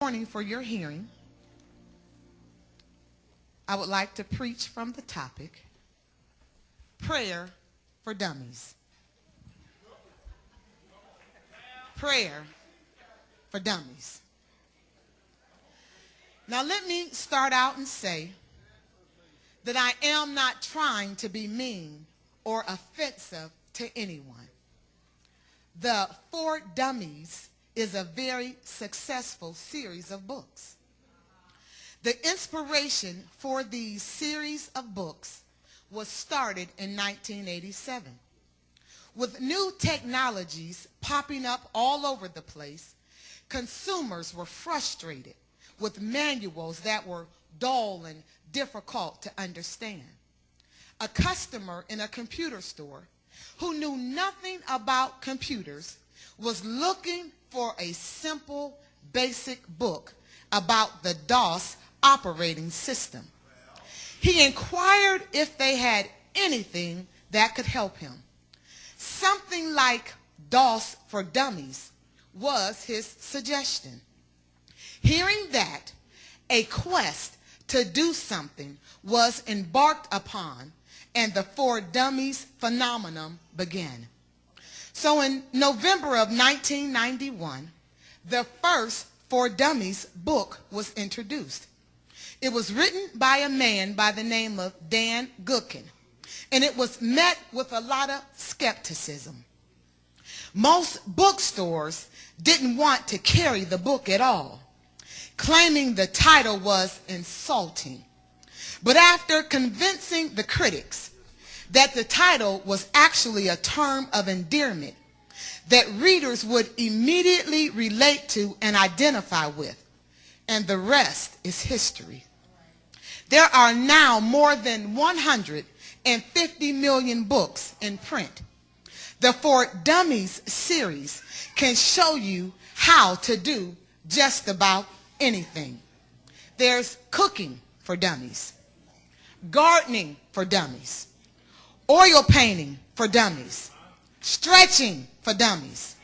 morning for your hearing. I would like to preach from the topic, Prayer for Dummies. Prayer for Dummies. Now let me start out and say that I am not trying to be mean or offensive to anyone. The For Dummies is a very successful series of books. The inspiration for these series of books was started in 1987. With new technologies popping up all over the place, consumers were frustrated with manuals that were dull and difficult to understand. A customer in a computer store who knew nothing about computers was looking for a simple, basic book about the DOS operating system. He inquired if they had anything that could help him. Something like DOS for Dummies was his suggestion. Hearing that, a quest to do something was embarked upon, and the For Dummies phenomenon began. So in November of 1991, the first For Dummies book was introduced. It was written by a man by the name of Dan Goodkin, and it was met with a lot of skepticism. Most bookstores didn't want to carry the book at all, claiming the title was insulting. But after convincing the critics that the title was actually a term of endearment that readers would immediately relate to and identify with, and the rest is history. There are now more than 150 million books in print. The For Dummies series can show you how to do just about anything. There's cooking for dummies, gardening for dummies, oil painting for dummies, stretching for dummies,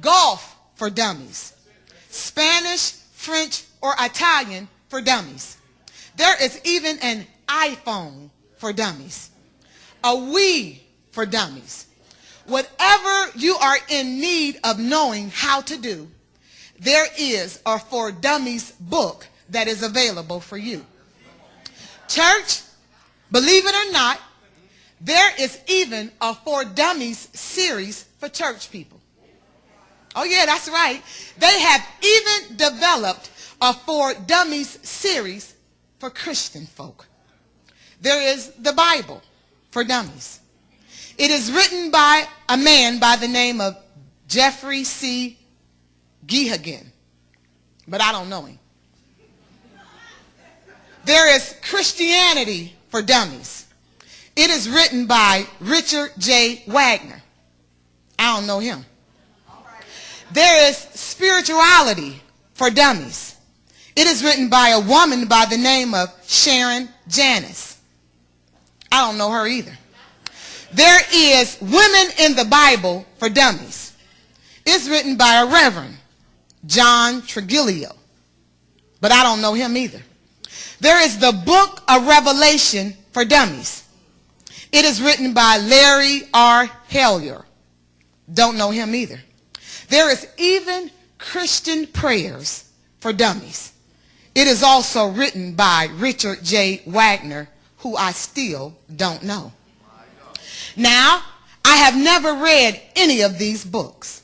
golf for dummies, Spanish, French, or Italian for dummies. There is even an iPhone for dummies, a Wii for dummies. Whatever you are in need of knowing how to do, there is a For Dummies book that is available for you. Church, believe it or not, there is even a For Dummies series for church people. Oh yeah, that's right. They have even developed a For Dummies series for Christian folk. There is the Bible for Dummies. It is written by a man by the name of Jeffrey C. Gehagen, but I don't know him. There is Christianity for Dummies. It is written by Richard J. Wagner. I don't know him. There is Spirituality for Dummies. It is written by a woman by the name of Sharon Janice. I don't know her either. There is Women in the Bible for Dummies. It's written by a Reverend John Trigilio, but I don't know him either. There is the Book of Revelation for Dummies. It is written by Larry R. Hellier. Don't know him either. There is even Christian Prayers for Dummies. It is also written by Richard J. Wagner, who I still don't know. Now, I have never read any of these books.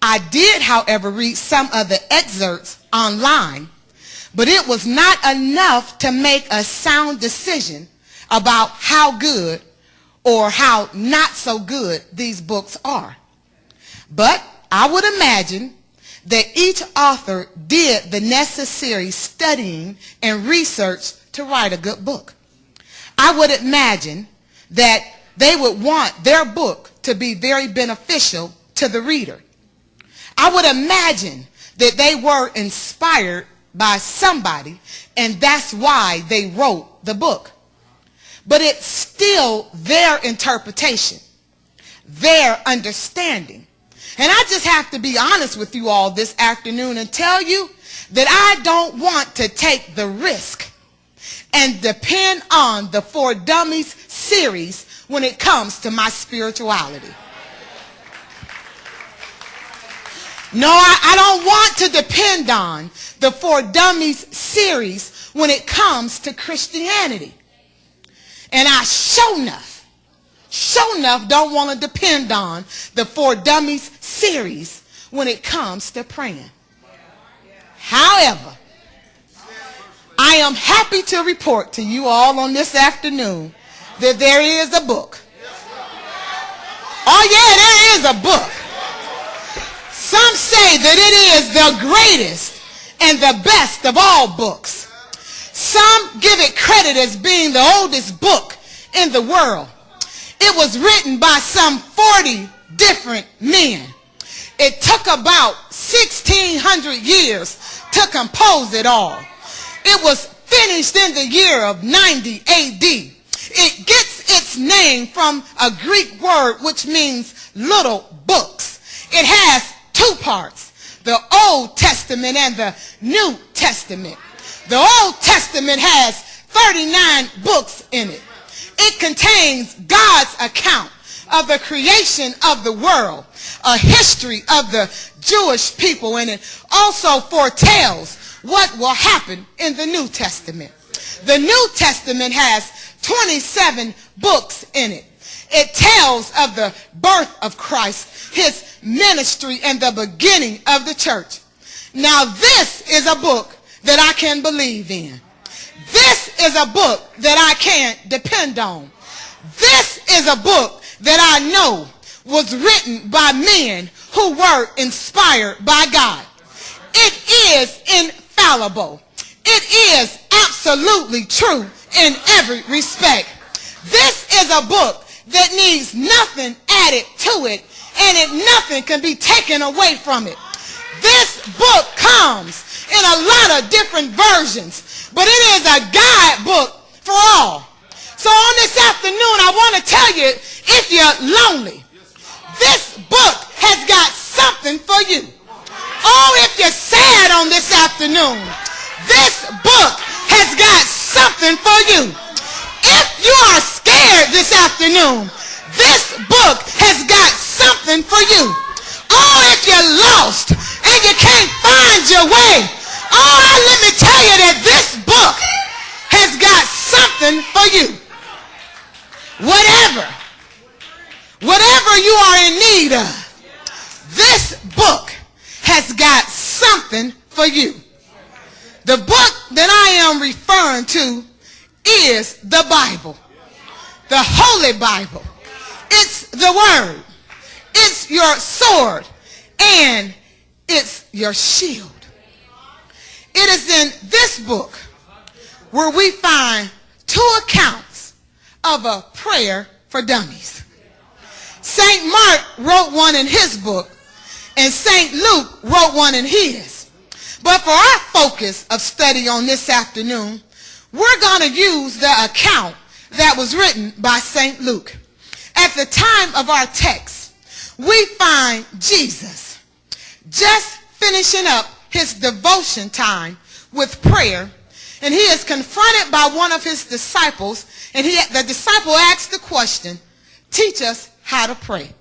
I did, however, read some of the excerpts online, but it was not enough to make a sound decision about how good or how not so good these books are. But I would imagine that each author did the necessary studying and research to write a good book. I would imagine that they would want their book to be very beneficial to the reader. I would imagine that they were inspired by somebody, and that's why they wrote the book. But it's still their interpretation, their understanding. And I just have to be honest with you all this afternoon and tell you that I don't want to take the risk and depend on the For Dummies series when it comes to my spirituality. No, I don't want to depend on the For Dummies series when it comes to Christianity. And I sure enough don't want to depend on the For Dummies series when it comes to praying. However, I am happy to report to you all on this afternoon that there is a book. Oh yeah, there is a book. Some say that it is the greatest and the best of all books. Some give it credit as being the oldest book in the world. It was written by some 40 different men. It took about 1,600 years to compose it all. It was finished in the year of 90 AD. It gets its name from a Greek word which means little books. It has two parts, the Old Testament and the New Testament. The Old Testament has 39 books in it. It contains God's account of the creation of the world, a history of the Jewish people, and it also foretells what will happen in the New Testament. The New Testament has 27 books in it. It tells of the birth of Christ, his ministry, and the beginning of the church. Now this is a book that I can believe in. This is a book that I can depend on. This is a book that I know was written by men who were inspired by God. It is infallible. It is absolutely true in every respect. This is a book that needs nothing added to it, and nothing can be taken away from it. This book comes in a lot of different versions, but it is a guidebook for all. So on this afternoon, I want to tell you, if you're lonely, this book has got something for you. Oh, if you're sad on this afternoon, this book has got something for you. If you are scared this afternoon, this book has got something for you. Oh, if you're lost and you can't find your way, oh, let me tell you that this book has got something for you. Whatever you are in need of, this book has got something for you. The book that I am referring to is the Bible, the Holy Bible. It's the Word. It's your sword, and it's your shield. It is in this book where we find two accounts of a prayer for dummies. St. Mark wrote one in his book, and St. Luke wrote one in his. But for our focus of study on this afternoon, we're going to use the account that was written by St. Luke. At the time of our text, we find Jesus just finishing up his devotion time with prayer, and he is confronted by one of his disciples, and the disciple asks the question, teach us how to pray.